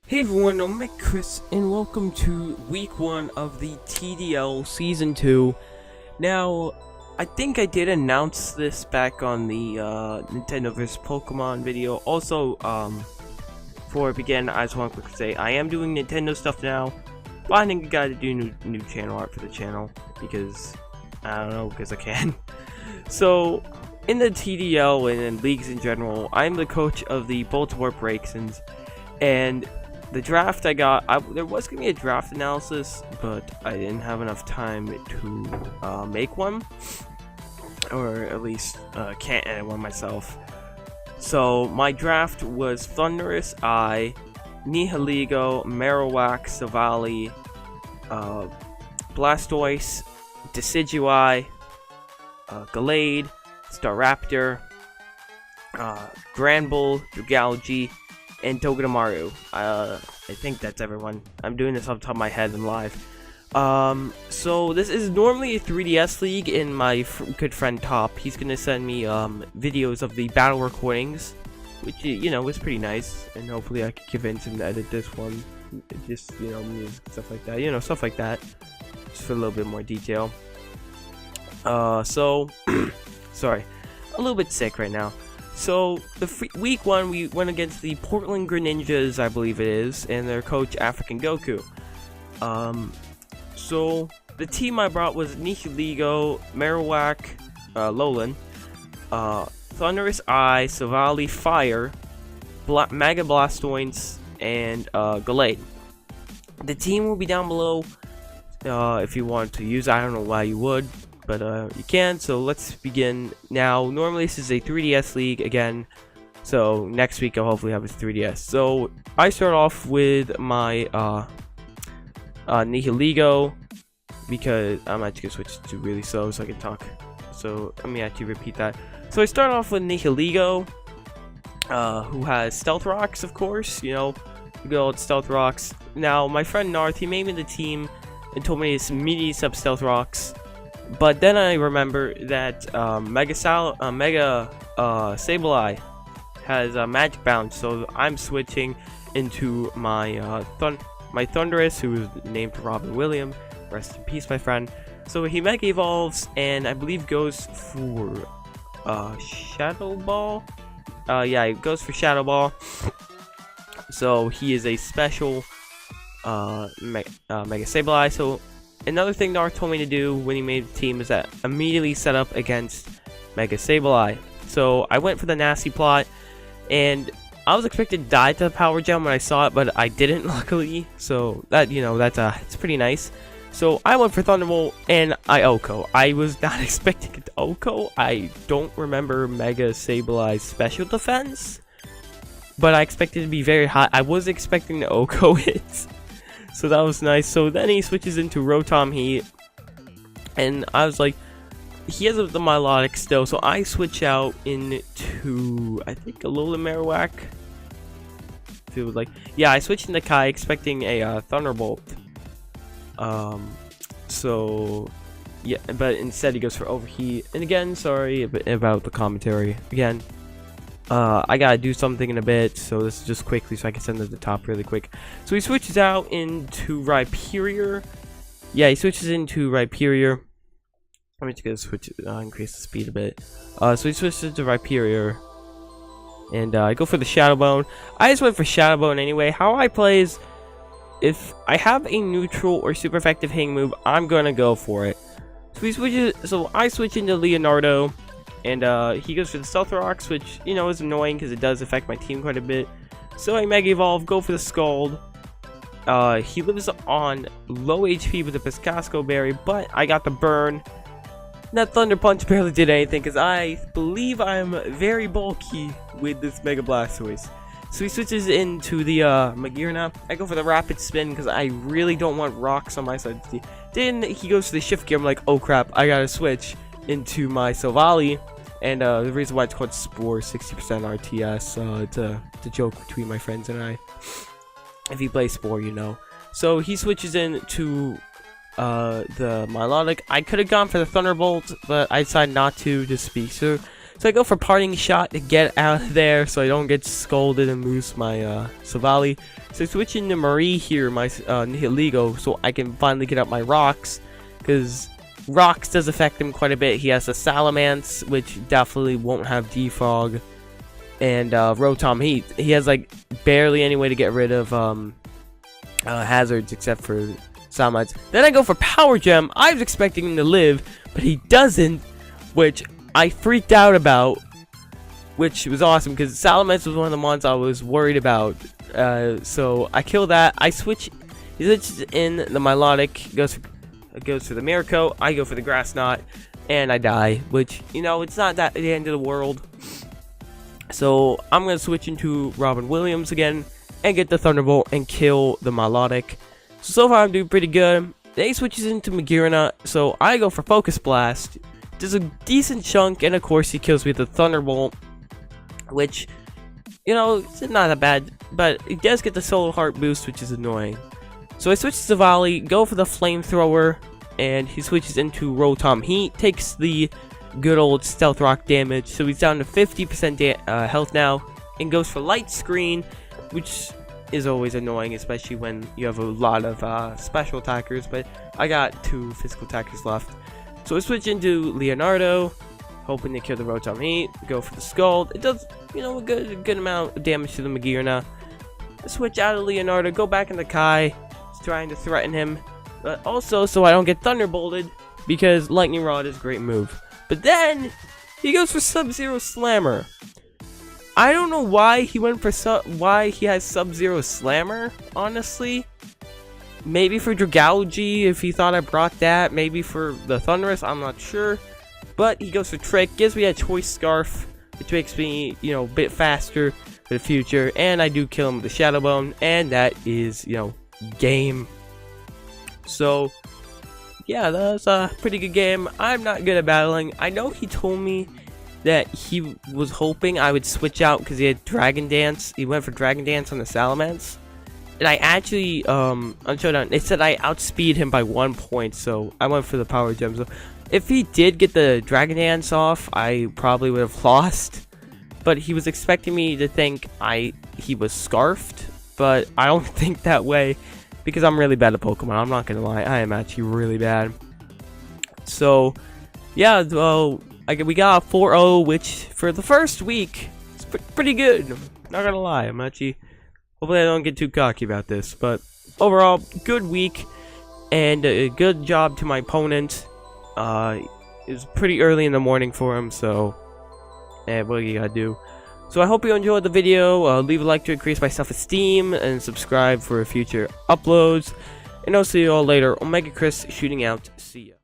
Hey everyone, I'm Chris, and welcome to week 1 of the TDL Season 2. Now, I think I did announce this back on the Nintendo vs. Pokemon video. Also, before I begin, I just want to quickly say, I am doing Nintendo stuff now. Finding a guy to do new channel art for the channel, because, I don't know, because I can. So, in the TDL and in leagues in general, I'm the coach of the Baltimore Braxiens, and the draft I got, there was going to be a draft analysis, but I didn't have enough time to make one, or at least can't edit one myself. So my draft was Thundurus, Nihilego, Marowak, Silvally, Blastoise, Decidueye, Gallade, Staraptor, Granbull, Dragalge, and Togedemaru. I think that's everyone. I'm doing this off the top of my head and live. So this is normally a 3DS league, and my good friend Top, he's gonna send me videos of the battle recordings, which, you know, is pretty nice, and hopefully I can convince him to edit this one. Just, you know, music, stuff like that, you know, stuff like that, just for a little bit more detail. So sorry, a little bit sick right now. So, week 1, we went against the Portland Greninjas, I believe it is, and their coach, African Goku. So, the team I brought was Nihilego, Marowak-Alola, Thundurus, Silvally-Fire, Mega Blastoise, and Gallade. The team will be down below if you want to use it. I don't know why you would, but you can. So let's begin now. Normally this is a 3DS league again, so next week I'll hopefully have a 3DS. So I start off with my Nihilego, because I'm actually gonna switch to really slow so I can talk. So let me actually repeat that. So I start off with Nihilego, who has Stealth Rocks, of course, you know, good old Stealth Rocks. Now my friend Narth, he made me the team and told me to immediately sub Stealth Rocks. But then I remember that Mega Sableye has Magic Bounce, so I'm switching into my Thundurus, who is named Robin Williams. Rest in peace, my friend. So he Mega Evolves, and I believe goes for Shadow Ball. Yeah, it goes for Shadow Ball. So he is a special Mega Sableye. So another thing Narth told me to do when he made the team is that immediately set up against Mega Sableye. So I went for the nasty plot, and I was expected to die to the Power Gem when I saw it, but I didn't, luckily. So that, you know, it's pretty nice. So I went for Thunderbolt, and I OHKO. I was not expecting it to OHKO. I don't remember Mega Sableye's special defense, but I expected it to be very high. I was expecting to OHKO it. So that was nice. So then he switches into Rotom Heat, and I was like, he has the Milotic still, so I switch out into, I think, Alola Marowak. Feels like, yeah, I switched into Kai, expecting a Thunderbolt. So yeah, but instead he goes for Overheat. And again, sorry about the commentary. Again, I gotta do something in a bit, so this is just quickly so I can send it to the top really quick. So he switches out into Rhyperior. Yeah, he switches into Rhyperior. I'm just gonna switch, increase the speed a bit. So he switches into Rhyperior, and I go for the Shadow Bone. I just went for Shadow Bone anyway. How I play is, if I have a neutral or super effective hitting move, I'm gonna go for it. So he switches. So I switch into Leonardo. And he goes for the Stealth Rocks, which, you know, is annoying because it does affect my team quite a bit. So I Mega Evolve, go for the Scald. He lives on low HP with the Piscasco Berry, but I got the burn. That Thunder Punch barely did anything because I believe I'm very bulky with this Mega Blastoise. So he switches into the Magearna. I go for the Rapid Spin because I really don't want rocks on my side. Then he goes to the Shift Gear. I'm like, oh crap, I gotta switch into my Silvally, and the reason why it's called SPORE, 60% RTS, it's a joke between my friends and I. If you play SPORE, you know. So he switches into the Milotic. I could have gone for the Thunderbolt, but I decided not to, just be So I go for parting shot to get out of there so I don't get scolded and lose my Silvally. So I switch into Marie here, my Nihilego, so I can finally get up my rocks, because rocks does affect him quite a bit. He has a Salamence, which definitely won't have Defog, and Rotom Heat. He has like barely any way to get rid of hazards except for Salamence. Then I go for Power Gem. I was expecting him to live, but he doesn't, which I freaked out about, which was awesome because Salamence was one of the ones I was worried about. So I kill that. He switches in the Milotic, goes for the Miracle. I go for the Grass Knot, and I die, which, you know, it's not that the end of the world. So I'm gonna switch into Robin Williams again and get the Thunderbolt and kill the Milotic. So far I'm doing pretty good. Then he switches into Magearna, so I go for Focus Blast. Does a decent chunk, and of course he kills me with the Thunderbolt, which, you know, it's not that bad, but he does get the Solar Heart boost, which is annoying. So I switch to Silvally, go for the Flamethrower, and he switches into Rotom Heat, takes the good old Stealth Rock damage, so he's down to 50% health now, and goes for Light Screen, which is always annoying, especially when you have a lot of special attackers, but I got 2 physical attackers left. So I switch into Leonardo, hoping to kill the Rotom Heat, go for the Scald. It does, you know, a good amount of damage to the Magearna. I switch out of Leonardo, go back into Kai, trying to threaten him, but also so I don't get Thunderbolted, because Lightning Rod is a great move. But then he goes for Sub-Zero Slammer. I don't know why he went for why he has Sub-Zero Slammer, honestly. Maybe for Dragalge, if he thought I brought that. Maybe for the Thundurus, I'm not sure. But he goes for Trick, gives me a Choice Scarf, which makes me, you know, a bit faster for the future. And I do kill him with the Shadow Bone, and that is, you know, game. So yeah, that was a pretty good game. I'm not good at battling. I know he told me that he was hoping I would switch out because he had Dragon Dance. He went for Dragon Dance on the Salamence, and I actually on Showdown it said I outspeed him by 1 point, so I went for the Power Gem. So if he did get the Dragon Dance off, I probably would have lost, but he was expecting me to think he was scarfed, but I don't think that way, because I'm really bad at Pokemon. I'm not gonna lie, I am actually really bad. So yeah, well, we got a 4-0, which for the first week is pretty good. Not gonna lie, I'm actually, hopefully I don't get too cocky about this, but overall, good week, and a good job to my opponent. It was pretty early in the morning for him, so what you gotta do. So I hope you enjoyed the video. Leave a like to increase my self-esteem, and subscribe for future uploads. And I'll see you all later. Omega Chris shooting out. See ya.